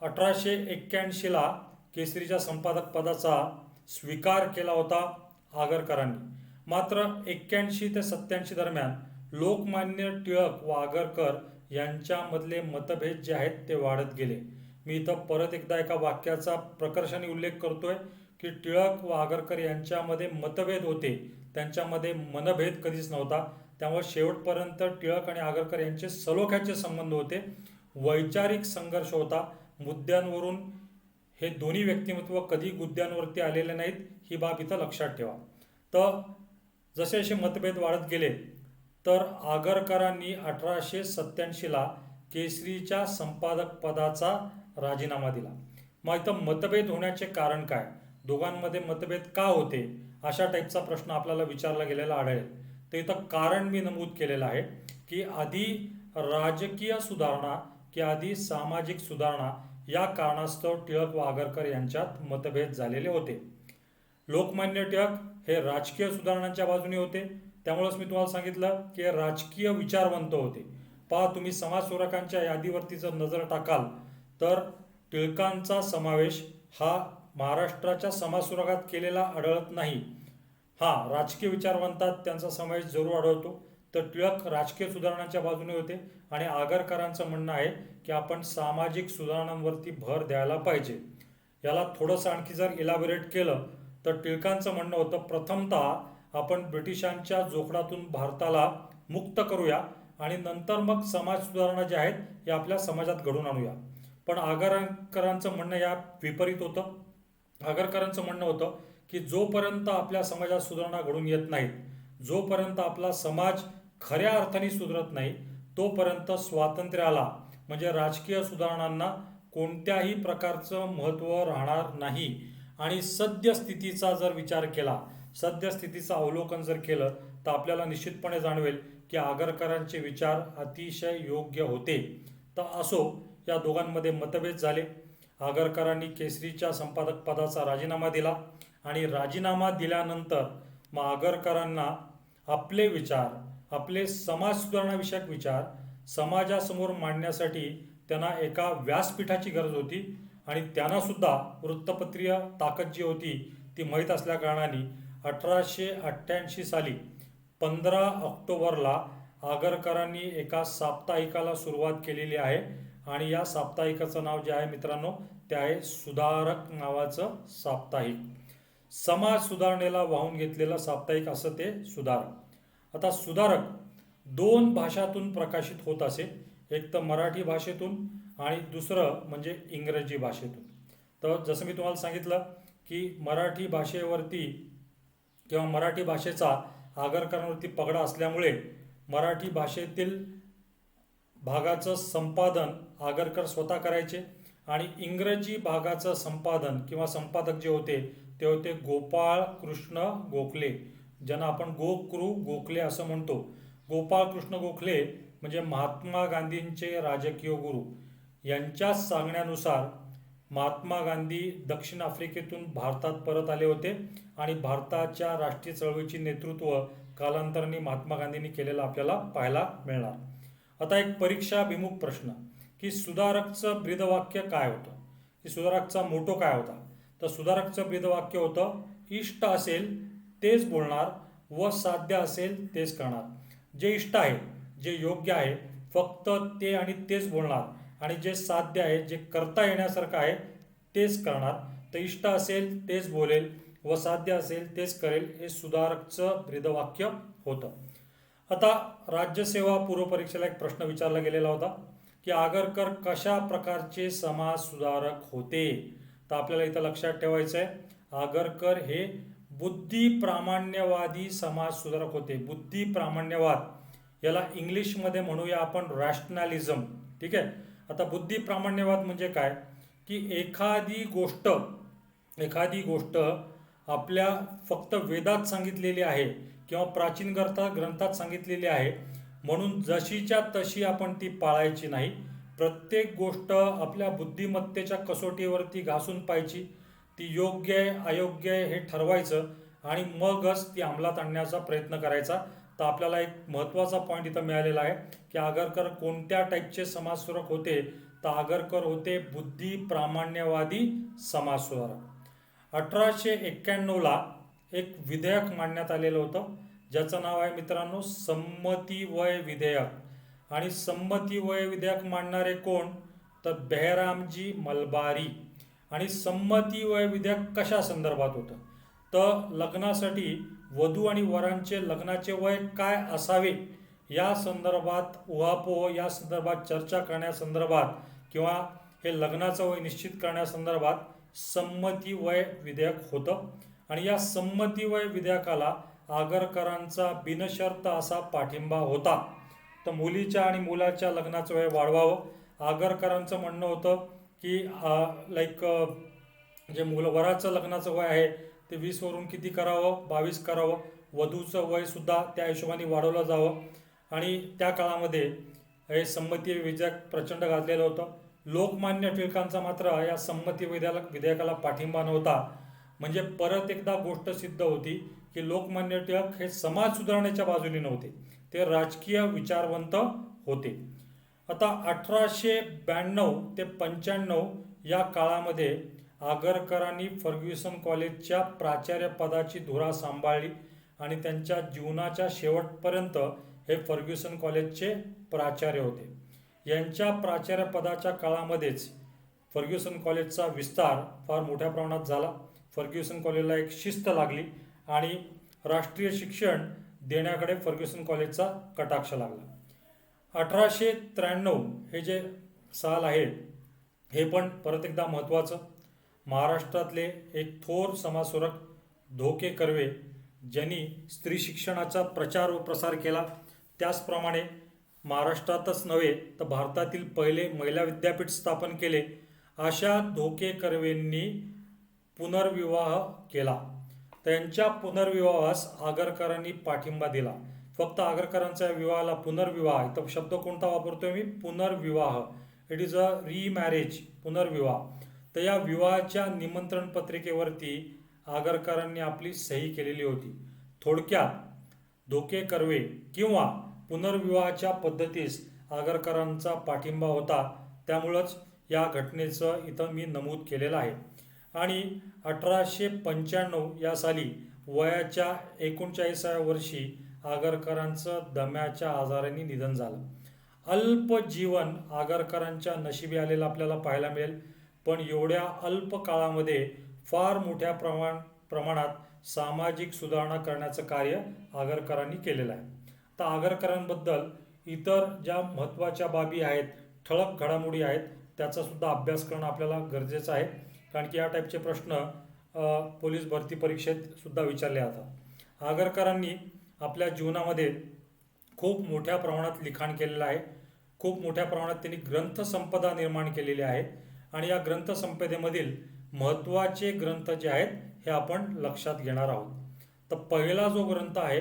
1881ला केसरीच्या संपादक पदाचा स्वीकार केला होता आगरकरांनी. मात्र 81 ते 87 दरम्यान लोकमान्य टिळक व आगरकर यांच्यामधले मतभेद जे आहेत ते वाढत गेले. मी इथं परत एकदा एका वाक्याचा प्रकर्षाने उल्लेख करतोय की टिळक व आगरकर यांच्यामध्ये मतभेद होते, त्यांच्यामध्ये मनभेद कधीच नव्हता. त्यामुळे शेवटपर्यंत टिळक आणि आगरकर यांचे सलोख्याचे संबंध होते, वैचारिक संघर्ष होता. मुद्द्यांवरून हे दोन्ही व्यक्तिमत्व कधी मुद्द्यांवरती आलेले नाहीत, ही बाब इथं लक्षात ठेवा. तर जसे जसे मतभेद वाढत गेले तर आगरकरांनी 1887ला केसरीच्या संपादक पदाचा राजीनामा दिला. मग इथं मतभेद होण्याचे कारण काय? दोघांमध्ये मतभेद का होते? अशा टाईपचा प्रश्न आपल्याला विचारला गेलेला आढळेल. तर इथं कारण मी नमूद केलेलं आहे की आधी राजकीय सुधारणा की आधी सामाजिक सुधारणा या कारणास्तव टिळक व आगरकर यांच्यात मतभेद झालेले होते. लोकमान्य टिळक हे राजकीय सुधारणांच्या बाजूने होते, त्यामुळेच मी तुम्हाला सांगितलं की राजकीय विचारवंत होते. पहा, तुम्ही समाजसुधारकांच्या यादीवरती जर नजर टाकाल तर टिळकांचा समावेश हा महाराष्ट्राच्या समाजसुधारकात केलेला आढळत नाही. हां, राजकीय विचारवंतात त्यांचा समावेश जरूर आढळतो. तर टिळक राजकीय सुधारणांच्या बाजूने होते आणि आगरकरांचं म्हणणं आहे की आपण सामाजिक सुधारणांवरती भर द्यायला पाहिजे. याला थोडंसं आणखी जर इलॅबोरेट केलं तर टिळकांचं म्हणणं होतं प्रथमतः आपण ब्रिटिशांच्या जोखडातून भारताला मुक्त करूया आणि नंतर मग समाज सुधारणा ज्या आहेत हे आपल्या समाजात घडून आणूया. पण आगरकरांचं म्हणणं या विपरीत होतं. आगरकरांचं म्हणणं होतं की जोपर्यंत आपल्या समाजात सुधारणा घडून येत नाहीत, जोपर्यंत आपला समाज खऱ्या अर्थाने सुधारत नाही, तोपर्यंत स्वातंत्र्याला म्हणजे राजकीय सुधारणांना कोणत्याही प्रकारचं महत्त्व राहणार नाही. आणि सद्यस्थितीचा जर विचार केला, सद्यस्थितीचं अवलोकन जर केलं तर आपल्याला निश्चितपणे जाणवेल की आगरकरांचे विचार अतिशय योग्य होते. तर असो, या दोघांमध्ये मतभेद झाले. आगरकरांनी केसरीच्या संपादक पदाचा राजीनामा दिला आणि राजीनामा दिल्यानंतर मग आगरकरांना आपले विचार, आपले समाज सुधारणाविषयक विचार समाजासमोर मांडण्यासाठी त्यांना एका व्यासपीठाची गरज होती आणि त्यांना सुद्धा वृत्तपत्रीय ताकद जी होती ती माहीत असल्याकारणाने 1888 साली 15 ऑक्टोबरला आगरकरांनी एका साप्ताहिकाला सुरुवात केलेली आहे आणि या साप्ताहिकाचं नाव जे आहे मित्रांनो ते आहे सुधारक नावाचं साप्ताहिक. समाज सुधारणेला वाहून घेतलेलं साप्ताहिक असं ते सुधारक. आता सुधारक 2 भाषातून प्रकाशित होत असे, एक तर मराठी भाषेतून आणि दुसरं म्हणजे इंग्रजी भाषेतून. तर जसं मी तुम्हाला सांगितलं की मराठी भाषेवरती किंवा मराठी भाषेचा आगरकरांवरती पगडा असल्यामुळे मराठी भाषेतील भागाचं संपादन आगरकर स्वतः करायचे आणि इंग्रजी भागाचं संपादन किंवा संपादक जे होते ते होते गोपाळ कृष्ण गोखले, ज्यांना आपण गोखले असं म्हणतो. गोपाळ कृष्ण गोखले म्हणजे महात्मा गांधींचे राजकीय गुरु. यांच्या सांगण्यानुसार महात्मा गांधी दक्षिण आफ्रिकेतून भारतात परत आले होते आणि भारताच्या राष्ट्रीय चळवळीचे नेतृत्व कालांतराने महात्मा गांधींनी केलेलं आपल्याला पाहायला मिळणार. आता एक परीक्षाभिमुख प्रश्न की सुधारकचं ब्रीदवाक्य काय होतं, की सुधारकचा मोटो काय होता. तर सुधारकचं ब्रीदवाक्य होतं, इष्ट असेल तेच बोलणार व साध्य असेल तेच करणार. जे इष्ट आहे, जे योग्य आहे फक्त ते आणि तेच बोलणार आणि जे साध्य आहे, जे करता येण्यासारखं आहे तेच करणार. तर इष्ट असेल तेच बोलेल व साध्य असेल तेच करेल, हे सुधारकचं ब्रीदवाक्य होतं. आता राज्यसेवा पूर्व परीक्षेला एक प्रश्न विचारला गेलेला होता की आगरकर कशा प्रकारचे समाज सुधारक होते. तर आपल्याला इथं लक्षात ठेवायचं आहे, आगरकर हे बुद्धी प्रामाण्यवादी समाज सुधारक होते. बुद्धी प्रामाण्यवाद याला इंग्लिशमध्ये म्हणूया आपण रॅशनॅलिझम. ठीक आहे. आता बुद्धी प्रामाण्यवाद म्हणजे काय की एखादी गोष्ट आपल्या फक्त वेदात सांगितलेली आहे किंवा प्राचीन ग्रंथात सांगितलेली आहे म्हणून जशीच्या तशी आपण ती पाळायची नाही. प्रत्येक गोष्ट आपल्या बुद्धिमत्तेच्या कसोटीवरती घासून पाहायची, ती योग्य आहे अयोग्य आहे हे ठरवायचं आणि मगच ती अंमलात आणण्याचा प्रयत्न करायचा. तर आपल्याला एक महत्त्वाचा पॉईंट इथं मिळालेला आहे की आगरकर कोणत्या टाईपचे समाजसुधारक होते. तर आगरकर होते बुद्धी प्रामाण्यवादी समाजसुधारक. 1891ला एक विधेयक मांडण्यात आलेलं होतं ज्याचं नाव आहे मित्रांनो संमती वय विधेयक. आणि संमती वय विधेयक मांडणारे कोण तर बेहरामजी मलबारी. आणि संमती वय विधेयक कशा संदर्भात होतं तर लग्नासाठी वधू आणि वरांचे लग्नाचे वय काय असावे या संदर्भात उहापोह, या संदर्भात चर्चा करण्यासंदर्भात किंवा हे लग्नाचं वय निश्चित करण्यासंदर्भात संमती वय विधेयक होतं. आणि या संमती वय विधेयकाला आगरकरांचा बिनशर्त असा पाठिंबा होता. तर मुलीच्या आणि मुलाच्या लग्नाचं वय वाढवावं. आगरकरांचं म्हणणं होतं की जे वराचं लग्नाचं वय आहे ते 20 वरून किती करावं 22 करावं. वधूचं वय सुद्धा त्या हिशोबाने वाढवलं जावं. आणि त्या काळामध्ये हे संमती विधेयक प्रचंड गाजलेलं होतं. लोकमान्य टिळकांचा मात्र या संमती विधेयकाला पाठिंबा नव्हता. म्हणजे परत एकदा गोष्ट सिद्ध होती की लोकमान्य टिळक हे समाज सुधारण्याच्या बाजूने नव्हते, ते राजकीय विचारवंत होते. आता 1892 ते 95 या काळामध्ये आगरकरांनी फर्ग्युसन कॉलेजच्या प्राचार्य पदाची धुरा सांभाळली आणि त्यांच्या जीवनाच्या शेवटपर्यंत हे फर्ग्युसन कॉलेजचे प्राचार्य होते. यांच्या प्राचार्य पदाच्या काळामध्येच फर्ग्युसन कॉलेजचा विस्तार फार मोठ्या प्रमाणात झाला. फर्ग्युसन कॉलेजला एक शिस्त लागली आणि राष्ट्रीय शिक्षण देण्याकडे फर्ग्युसन कॉलेजचा कटाक्ष लागला. 1893 हे जे साल आहे हे पण परत एकदा महत्त्वाचं. महाराष्ट्रातले एक थोर समाजसुधारक धोके कर्वे ज्यांनी स्त्री शिक्षणाचा प्रचार व प्रसार केला. त्याचप्रमाणे महाराष्ट्रातच नव्हे तर भारतातील पहिले महिला विद्यापीठ स्थापन केले. अशा धोके कर्वेंनी पुनर्विवाह केला. त्यांच्या पुनर्विवाहास आगरकरांनी पाठिंबा दिला. फक्त आगरकरांच्या विवाहाला पुनर्विवाह, इथं शब्द कोणता वापरतोय मी? पुनर्विवाह. इट इज अ रीमॅरेज, पुनर्विवाह. तर या विवाहाच्या निमंत्रण पत्रिकेवरती आगरकरांनी आपली सही केलेली होती. थोडक्यात धोके कर्वे किंवा पुनर्विवाहाच्या पद्धतीस आगरकरांचा पाठिंबा होता. त्यामुळंच या घटनेचं इथं मी नमूद केलेलं आहे. आणि 1895 या साली वयाच्या 39व्या वर्षी आगरकरांचं दम्याच्या आजाराने निधन झालं. अल्प जीवन आगरकरांच्या नशिबी आलेलं आपल्याला पाहायला मिळेल. पण एवढ्या अल्प काळामध्ये फार मोठ्या प्रमाणात सामाजिक सुधारणा करण्याचं कार्य आगरकरांनी केलेलं आहे. तर आगरकरांबद्दल इतर ज्या महत्त्वाच्या बाबी आहेत, ठळक घडामोडी आहेत, त्याचा सुद्धा अभ्यास करणं आपल्याला गरजेचं आहे. कारण की या टाईपचे प्रश्न पोलीस भरती परीक्षेत सुद्धा विचारले जातात. आगरकरांनी आपल्या जीवनामध्ये खूप मोठ्या प्रमाणात लिखाण केलेलं आहे. खूप मोठ्या प्रमाणात त्यांनी ग्रंथसंपदा निर्माण केलेली आहे. आणि या ग्रंथसंपदेमधील महत्त्वाचे ग्रंथ जे आहेत हे आपण लक्षात घेणार आहोत. तर पहिला जो ग्रंथ आहे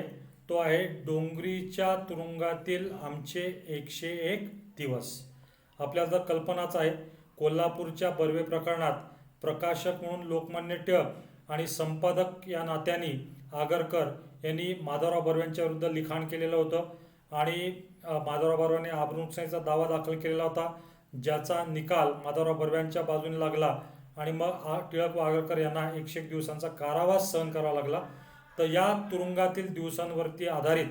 तो आहे डोंगरीच्या तुरुंगातील आमचे 101 दिवस. आपल्याला तर कल्पनाच आहे, कोल्हापूरच्या बर्वे प्रकरणात प्रकाशक म्हणून लोकमान्य टिळक आणि संपादक या नात्याने आगरकर यांनी माधवराव बर्व्यांच्या विरुद्ध लिखाण केलेलं होतं. आणि माधवराव बर्व्यांनी आबरूनुकसानीचा दावा दाखल केलेला होता, ज्याचा निकाल माधवराव बर्व्यांच्या बाजूने लागला. आणि मग टिळक व आगरकर यांना 101 दिवसांचा कारावास सहन करावा लागला. तर या तुरुंगातील दिवसांवरती आधारित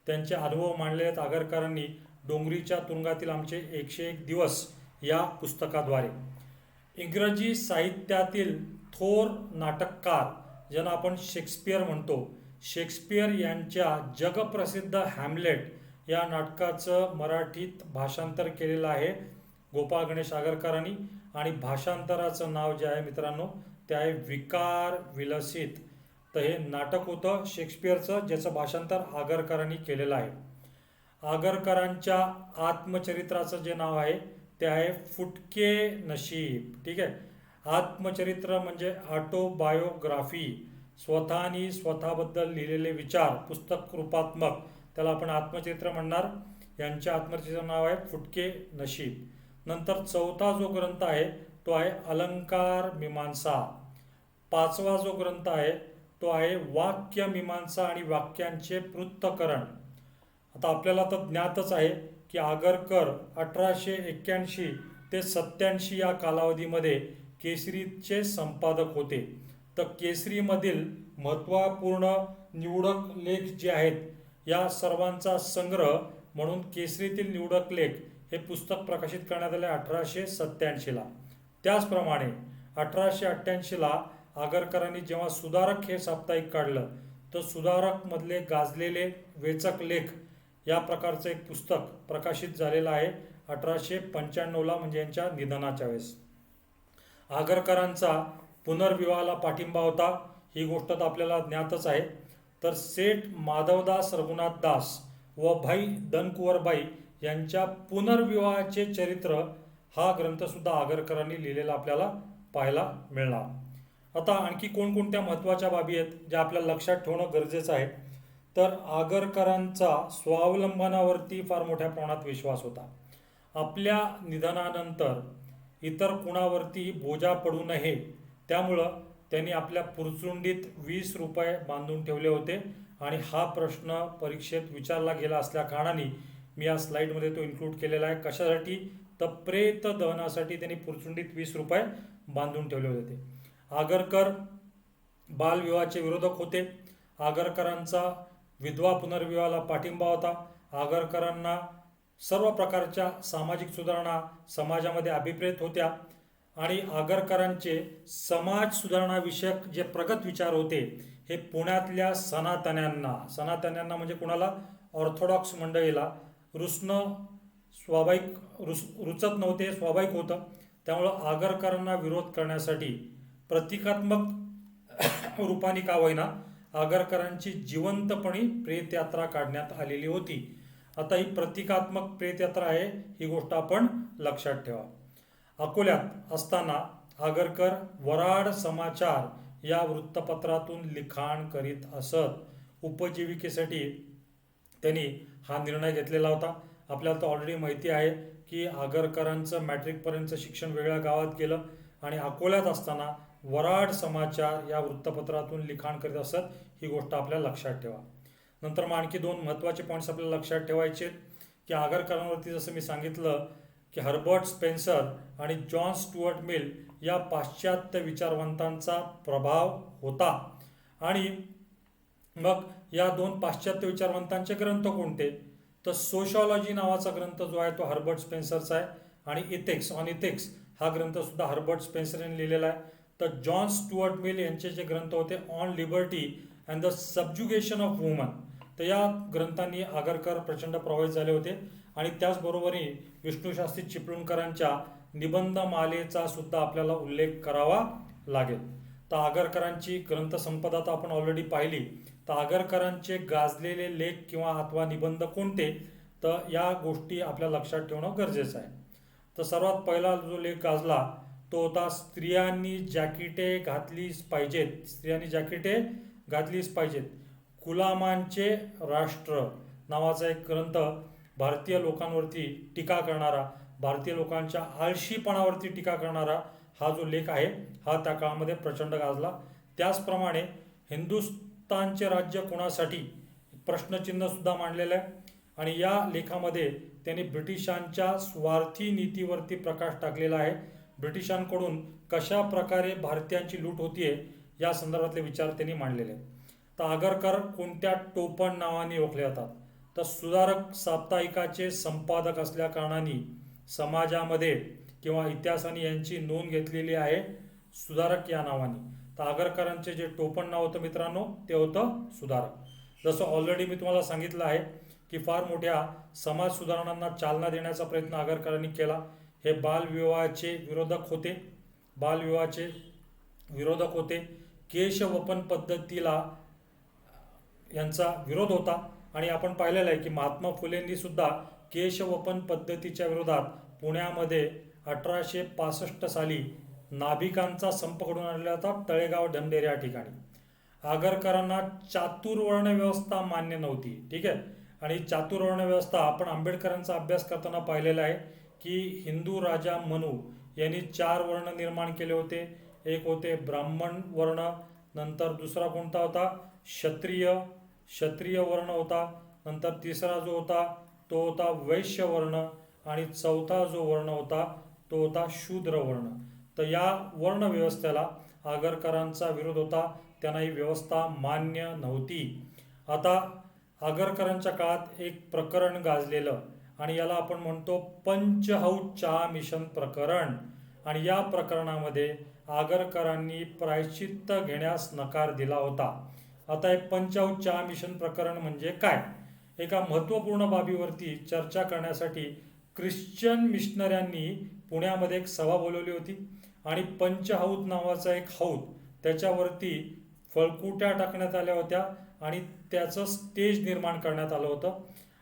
त्यांचे अनुभव मांडले आहेत आगरकरांनी डोंगरीच्या तुरुंगातील आमचे 101 दिवस या पुस्तकाद्वारे. इंग्रजी साहित्यातील थोर नाटककार ज्यांना आपण शेक्सपियर म्हणतो, शेक्सपियर यांच्या जगप्रसिद्ध हॅमलेट या नाटकाचं मराठीत भाषांतर केलेलं आहे गोपाळ गणेश आगरकरांनी. आणि भाषांतराचं नाव जे आहे मित्रांनो ते आहे विकार विलसित. तर हे नाटक होतं शेक्सपियरचं, ज्याचं भाषांतर आगरकरांनी केलेलं आहे. आगरकरांच्या आत्मचरित्राचं जे नाव आहे ते आहे फुटके नशीब. ठीक आहे. आत्मचरित्र म्हणजे ऑटोबायोग्राफी, स्वतःनी स्वतःबद्दल लिहिलेले विचार पुस्तक रूपात्मक, त्याला आपण आत्मचरित्र म्हणणार. यांच्या आत्मचरित्राचं नाव आहे फुटके नशीब. नंतर चौथा जो ग्रंथ आहे तो आहे अलंकार मीमांसा. पाचवा जो ग्रंथ आहे तो आहे वाक्य मीमांसा आणि वाक्यांचे पृथक्करण. आता आपल्याला तर ज्ञातच आहे की आगरकर 1881 ते 87 या कालावधीमध्ये केसरीचे संपादक होते. तर केसरीमधील महत्त्वपूर्ण निवडक लेख जे आहेत या सर्वांचा संग्रह म्हणून केसरीतील निवडक लेख हे पुस्तक प्रकाशित करण्यात आले 1887ला. त्याचप्रमाणे 1888ला आगरकरांनी जेव्हा सुधारक हे साप्ताहिक काढलं तर सुधारकमधले गाजलेले वेचक लेख या प्रकारचं एक पुस्तक प्रकाशित झालेलं आहे 1895ला, म्हणजे यांच्या निधनाच्या वेळेस. आगरकरांचा पुनर्विवाहाला पाठिंबा होता ही गोष्ट तर आपल्याला ज्ञातच आहे. तर सेठ माधवदास रघुनाथ दास व भाई धनकुवरबाई यांच्या पुनर्विवाहाचे चरित्र हा ग्रंथसुद्धा आगरकरांनी लिहिलेला आपल्याला पाहायला मिळणार. आता आणखी कोणकोणत्या महत्त्वाच्या बाबी आहेत ज्या आपल्याला लक्षात ठेवणं गरजेचं आहे. तर आगरकरांचा स्वावलंबनावरती फार मोठ्या प्रमाणात विश्वास होता. आपल्या निधनानंतर इतर कुणावरती बोजा पडू नये त्यामुळं त्यांनी आपल्या पुरचुंडीत 20 रुपये बांधून ठेवले होते. आणि हा प्रश्न परीक्षेत विचारला गेला असल्या कारणाने मी या स्लाईडमध्ये तो इन्क्लूड केलेला आहे. कशासाठी? तर प्रेत दहनासाठी त्यांनी पुरचुंडीत 20 रुपये बांधून ठेवले होते. आगरकर बालविवाहाचे विरोधक होते. आगरकरांचा विधवा पुनर्विवाहाला पाठिंबा होता. आगरकरांना सर्व प्रकारच्या सामाजिक सुधारणा समाजामध्ये अभिप्रेत होत्या. आणि आगरकरांचे समाज सुधारणाविषयक जे प्रगत विचार होते हे पुण्यातल्या सनातन्यांना म्हणजे कुणाला, ऑर्थोडॉक्स मंडळीला रुचत नव्हते, स्वाभाविक होतं. त्यामुळं आगरकरांना विरोध करण्यासाठी प्रतिकात्मक रूपाने का होईना आगरकरांची जिवंतपणी प्रेतयात्रा काढण्यात आलेली होती. आता ही प्रतिकात्मक प्रेतयात्रा आहे ही गोष्ट आपण लक्षात ठेवा. अकोल्यात असताना आगरकर वराड समाचार या वृत्तपत्रातून लिखाण करीत असत. उपजीविकेसाठी त्यांनी हा निर्णय घेतलेला होता. आपल्याला तर ऑलरेडी माहिती आहे की आगरकरांचं मॅट्रिकपर्यंतचं शिक्षण वेगळ्या गावात केलं आणि अकोल्यात असताना वराड समाचार या वृत्तपत्रातून लिखाण करीत असत. ही गोष्ट आपल्याला लक्षात ठेवा. नंतर मग आणखी दोन महत्त्वाचे पॉईंट्स आपल्याला लक्षात ठेवायचे की आगरकरांवरती जसं मी सांगितलं की हर्बर्ट स्पेन्सर आणि जॉन स्टुअर्ट मिल या पाश्चात्य विचारवंतांचा प्रभाव होता. आणि मग या दोन पाश्चात्य विचारवंतांचे ग्रंथ कोणते? तर सोशॉलॉजी नावाचा ग्रंथ जो आहे तो हर्बर्ट स्पेन्सरचा आहे आणि इथिक्स हा ग्रंथ सुद्धा हर्बर्ट स्पेन्सर यांनी लिहिलेला आहे. तर जॉन स्टुअर्ट मिल यांचे जे ग्रंथ होते On Liberty and the Subjugation of Women, तर या ग्रंथांनी आगरकर प्रचंड प्रभावित झाले होते. आणि त्याचबरोबरही विष्णूशास्त्री चिपळूणकरांच्या निबंधमालेचा सुद्धा आपल्याला उल्लेख करावा लागेल. तर आगरकरांची ग्रंथसंपदा तर आपण ऑलरेडी पाहिली. तर आगरकरांचे गाजलेले लेख किंवा अथवा निबंध कोणते, तर या गोष्टी आपल्या लक्षात ठेवणं गरजेचं आहे. तर सर्वात पहिला जो लेख गाजला तो होता स्त्रियांनी जॅकेटे घातलीच पाहिजेत, गुलामांचे राष्ट्र नावाचा एक ग्रंथ भारतीय लोकांवरती टीका करणारा, भारतीय लोकांच्या आळशीपणावरती टीका करणारा हा जो लेख आहे हा त्या काळामध्ये प्रचंड गाजला. त्याचप्रमाणे हिंदुस्थानचे राज्य कोणासाठी प्रश्नचिन्ह सुद्धा मांडलेलं आहे. आणि या लेखामध्ये त्यांनी ब्रिटिशांच्या स्वार्थी नीतीवरती प्रकाश टाकलेला आहे. ब्रिटिशांकडून कशा प्रकारे भारतीयांची लूट होतीये या संदर्भातले विचार त्यांनी मांडलेले आहेत. तर आगरकर कोणत्या टोपण नावाने ओळखले जातात? तर सुधारक साप्ताहिकाचे संपादक असल्या कारणाने समाजामध्ये किंवा इतिहासाने यांची नोंद घेतलेली आहे सुधारक या नावाने. तर आगरकरांचे जे टोपण नाव होतं मित्रांनो ते होतं सुधारक. जसं ऑलरेडी मी तुम्हाला सांगितलं आहे की फार मोठ्या समाज सुधारणांना चालना देण्याचा प्रयत्न आगरकरांनी केला. हे बालविवाहाचे विरोधक होते. केशवपन पद्धतीला यांचा विरोध होता. आणि आपण पाहिलेलं आहे की महात्मा फुलेंनी सुद्धा केशवपन पद्धतीच्या विरोधात पुण्यामध्ये 1865 साली नाभिकांचा संप घडून आणला होता तळेगाव ढमढेरे या ठिकाणी. आगरकरांना चातुर्वर्ण व्यवस्था मान्य नव्हती. ठीक आहे. आणि चातुर्वर्ण व्यवस्था आपण आंबेडकरांचा अभ्यास करताना पाहिलेला आहे की हिंदू राजा मनू यांनी 4 वर्ण निर्माण केले होते. एक होते ब्राह्मण वर्ण, नंतर दुसरा कोणता होता क्षत्रिय वर्ण होता, नंतर तिसरा जो होता तो होता वैश्य वर्ण आणि चौथा जो वर्ण होता तो होता शूद्र वर्ण. तर या वर्ण व्यवस्थेला आगरकरांचा विरोध होता. त्यांना ही व्यवस्था मान्य नव्हती. आता आगरकरांच्या काळात एक प्रकरण गाजलेलं आणि याला आपण म्हणतो पंचहौद चहा मिशन प्रकरण. आणि या प्रकरणामध्ये आगरकरांनी प्रायश्चित्त घेण्यास नकार दिला होता. आता एक पंचहौद चहा मिशन प्रकरण म्हणजे काय? एका महत्त्वपूर्ण बाबीवरती चर्चा करण्यासाठी ख्रिश्चन मिशनऱ्यांनी पुण्यामध्ये एक सभा बोलवली होती आणि पंचहौद नावाचा एक हौद त्याच्यावरती फळकुट्या टाकण्यात आल्या होत्या आणि त्याचं स्टेज निर्माण करण्यात आलं होतं.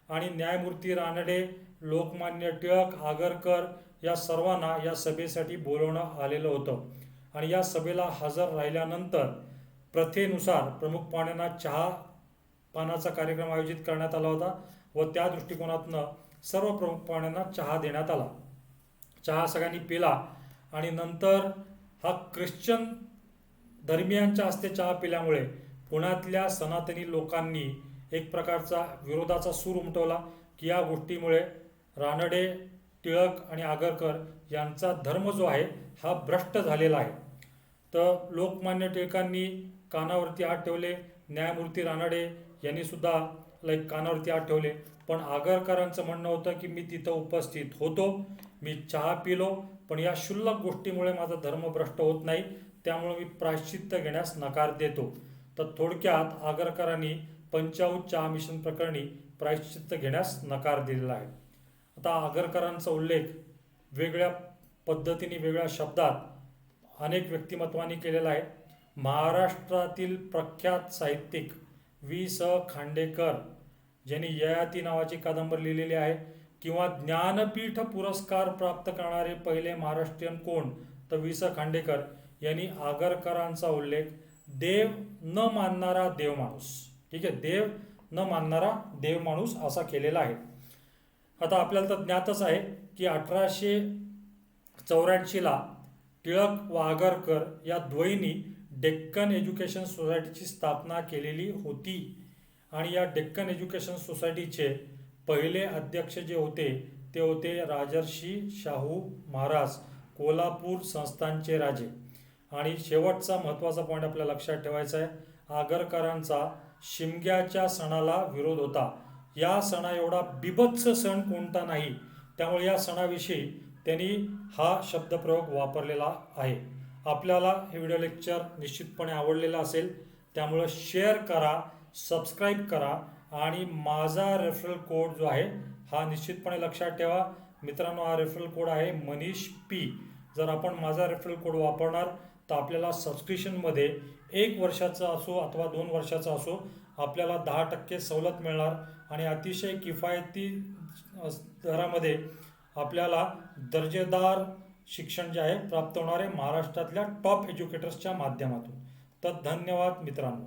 आणि न्यायमूर्ती रानडे, लोकमान्य टिळक, आगरकर या सर्वांना या सभेसाठी बोलवणं आलेलं होतं. आणि या सभेला हजर राहिल्यानंतर प्रथेनुसार प्रमुख पाहुण्यांना चहा पानाचा कार्यक्रम आयोजित करण्यात आला होता व त्या दृष्टिकोनातनं सर्व प्रमुख पाहुण्यांना चहा देण्यात आला. चहा सगळ्यांनी पिला आणि नंतर हा ख्रिश्चन धर्मियांच्या हस्ते चहा पिल्यामुळे पुण्यातल्या सनातनी लोकांनी एक प्रकारचा विरोधाचा सूर उमटवला की या गोष्टीमुळे रानडे, टिळक आणि आगरकर यांचा धर्म जो आहे हा भ्रष्ट झालेला आहे. तर लोकमान्य टिळकांनी कानावरती हात ठेवले, न्यायमूर्ती रानडे यांनी सुद्धा कानावरती हात ठेवले. पण आगरकरांचं म्हणणं होतं की मी तिथं उपस्थित होतो, मी चहा पिलो, पण या क्षुल्लक गोष्टीमुळे माझा धर्म भ्रष्ट होत नाही, त्यामुळे मी प्रायश्चित्त घेण्यास नकार देतो. तर थोडक्यात आगरकरांनी पंचहौद चहा मिशन प्रकरणी प्रायश्चित्त घेण्यास नकार दिलेला आहे. आता आगरकरांचा उल्लेख वेगळ्या पद्धतीने वेगळ्या शब्दात अनेक व्यक्तिमत्वांनी केलेला आहे. महाराष्ट्रातील प्रख्यात साहित्यिक वि.स. खांडेकर ज्यांनी ययाती नावाची कादंबरी लिहिलेली आहे, किंवा ज्ञानपीठ पुरस्कार प्राप्त करणारे पहिले महाराष्ट्रीयन कोण, तर वि.स. खांडेकर यांनी आगरकरांचा उल्लेख देव न मानणारा देव माणूस. ठीक आहे, देव न मानणारा देव माणूस असा केलेला आहे. आता आपल्याला तर ज्ञातच आहे की 1884ला टिळक व आगरकर या द्वयींनी डेक्कन एज्युकेशन सोसायटीची स्थापना केलेली होती. आणि या डेक्कन एज्युकेशन सोसायटीचे पहिले अध्यक्ष जे होते ते होते राजर्षी शाहू महाराज, कोल्हापूर संस्थानचे राजे. आणि शेवटचा महत्त्वाचा पॉईंट आपल्याला लक्षात ठेवायचा आहे, आगरकरांचा शिमग्याच्या सणाला विरोध होता. या सणा एवढा बिभत्स सण कोणता नाही, त्यामुळे या सणाविषयी त्यांनी हा शब्दप्रयोग वापरलेला आहे. आपल्याला हे व्हिडिओ लेक्चर निश्चितपणे आवडलेलं असेल, त्यामुळं शेअर करा, सबस्क्राईब करा आणि माझा रेफरल कोड जो आहे हा निश्चितपणे लक्षात ठेवा. मित्रांनो, हा रेफरल कोड आहे मनीष पी. जर आपण माझा रेफरल कोड वापरणार तर आपल्याला सबस्क्रिप्शनमध्ये 1 वर्षाचा असो अथवा 2 वर्षाचा असो आपल्याला 10% सवलत मिळणार आणि अतिशय किफायती दरामध्ये आपल्याला दर्जेदार शिक्षण जे आहे प्राप्त होणार आहे महाराष्ट्रातल्या टॉप एज्युकेटर्सच्या माध्यमातून. तर धन्यवाद मित्रांनो.